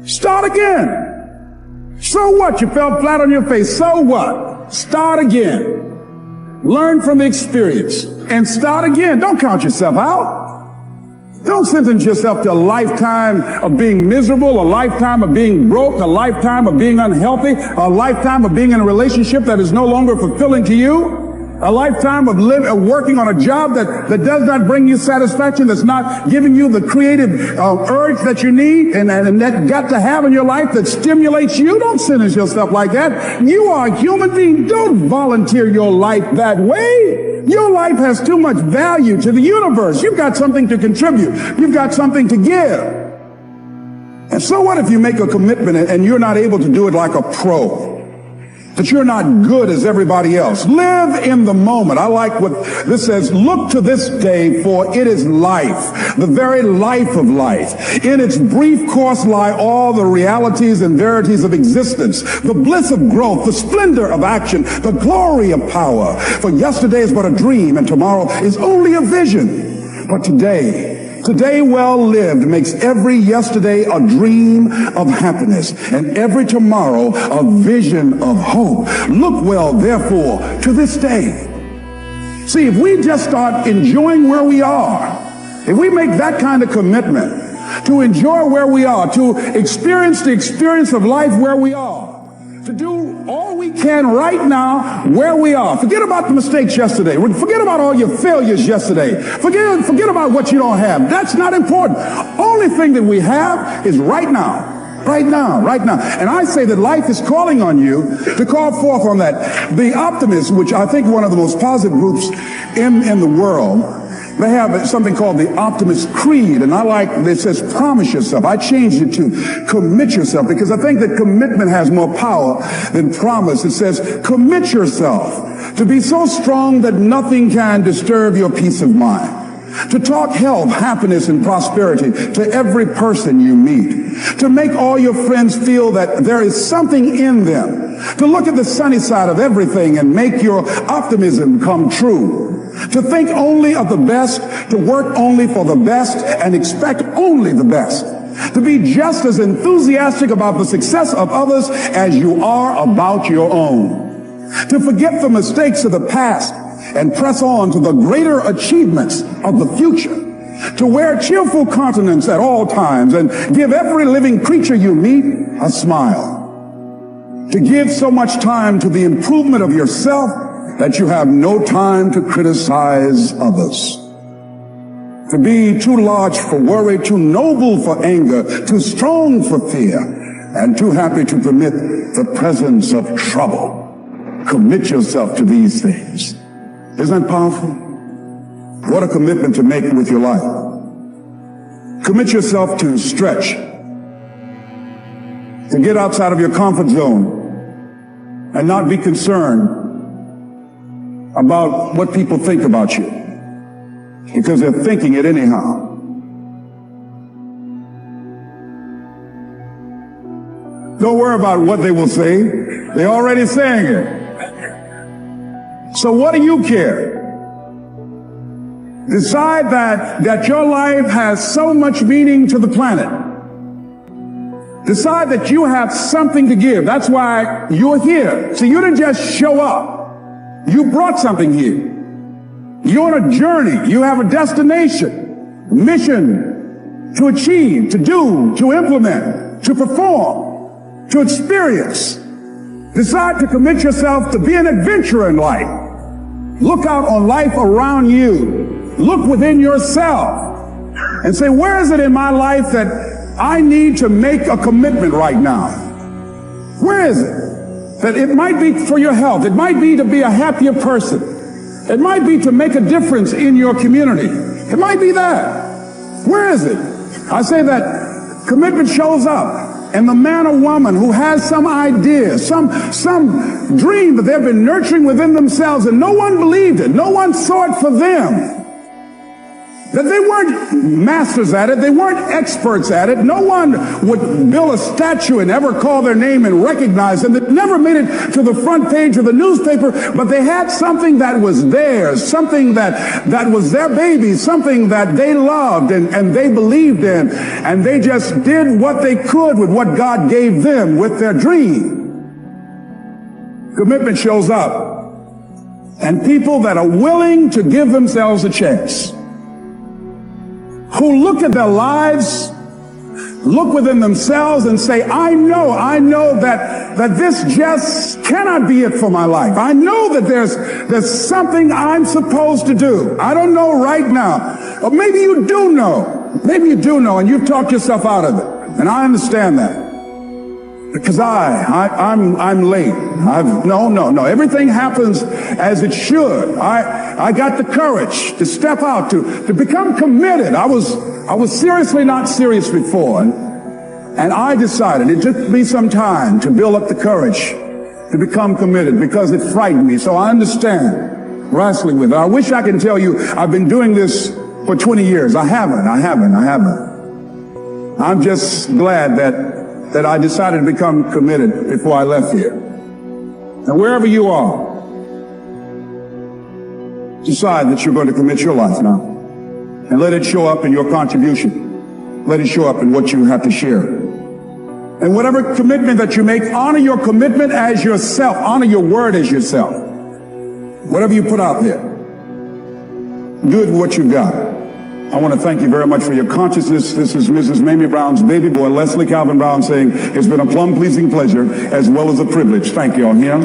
Start again. So what? You fell flat on your face. So what? Start again. Learn from the experience and start again. Don't count yourself out. Don't sentence yourself to a lifetime of being miserable, a lifetime of being broke, a lifetime of being unhealthy, a lifetime of being in a relationship that is no longer fulfilling to you, a lifetime of working on a job that does not bring you satisfaction, that's not giving you the creative urge that you need and that got to have in your life that stimulates you. Don't sentence yourself like that. You are a human being. Don't volunteer your life that way. Your life has too much value to the universe. You've got something to contribute. You've got something to give. And so what if you make a commitment and you're not able to do it like a pro? That you're not good as everybody else. Live in the moment. I like what this says. Look to this day, for it is life, the very life of life. In its brief course lie all the realities and verities of existence, the bliss of growth, the splendor of action, the glory of power. For yesterday is but a dream, and tomorrow is only a vision. But today well lived makes every yesterday a dream of happiness and every tomorrow a vision of hope. Look well, therefore, to this day. See, if we just start enjoying where we are, if we make that kind of commitment to enjoy where we are, to experience the experience of life where we are, to do all we can right now where we are. Forget about the mistakes yesterday. Forget about all your failures yesterday. Forget about what you don't have. That's not important. Only thing that we have is right now. Right now, right now. And I say that life is calling on you to call forth on that. The optimists, which I think one of the most positive groups in the world, they have something called the Optimist Creed, and I like, it says promise yourself. I changed it to commit yourself, because I think that commitment has more power than promise. It says commit yourself to be so strong that nothing can disturb your peace of mind. To talk health, happiness, and prosperity to every person you meet. To make all your friends feel that there is something in them. To look at the sunny side of everything and make your optimism come true. To think only of the best, to work only for the best, and expect only the best. To be just as enthusiastic about the success of others as you are about your own. To forget the mistakes of the past and press on to the greater achievements of the future. To wear cheerful countenance at all times and give every living creature you meet a smile. To give so much time to the improvement of yourself that you have no time to criticize others. To be too large for worry, too noble for anger, too strong for fear, and too happy to permit the presence of trouble. Commit yourself to these things. Isn't that powerful? What a commitment to make with your life. Commit yourself to stretch, to get outside of your comfort zone and not be concerned about what people think about you, because they're thinking it anyhow. Don't worry about what they will say. They're already saying it. So what do you care? Decide that your life has so much meaning to the planet. Decide that you have something to give. That's why you're here. So you didn't just show up. You brought something here. You're on a journey. You have a destination, mission to achieve, to do, to implement, to perform, to experience. Decide to commit yourself to be an adventurer in life. Look out on life around you. Look within yourself and say, where is it in my life that I need to make a commitment right now? Where is it? That it might be for your health. It might be to be a happier person. It might be to make a difference in your community. It might be that. Where is it? I say that commitment shows up. And the man or woman who has some idea, some dream that they've been nurturing within themselves and no one believed it, no one saw it for them. That they weren't masters at it. They weren't experts at it. No one would build a statue and ever call their name and recognize them. They never made it to the front page of the newspaper, but they had something that was theirs, something that was their baby, something that they loved and they believed in. And they just did what they could with what God gave them with their dream. Commitment shows up. And people that are willing to give themselves a chance, who look at their lives, look within themselves and say, I know that this just cannot be it for my life. I know that there's something I'm supposed to do. I don't know right now. Or maybe you do know. Maybe you do know and you've talked yourself out of it. And I understand that. Because I'm late. No. Everything happens as it should. I got the courage to step out, to become committed. I was seriously not serious before. And I decided it took me some time to build up the courage to become committed because it frightened me. So I understand wrestling with it. I wish I could tell you I've been doing this for 20 years. I haven't. I'm just glad that I decided to become committed before I left here. And wherever you are, decide that you're going to commit your life now. And let it show up in your contribution. Let it show up in what you have to share. And whatever commitment that you make, honor your commitment as yourself. Honor your word as yourself. Whatever you put out there, do it with what you've got. I want to thank you very much for your consciousness. This is Mrs. Mamie Brown's baby boy, Leslie Calvin Brown, saying it's been a plum-pleasing pleasure as well as a privilege. Thank you on him.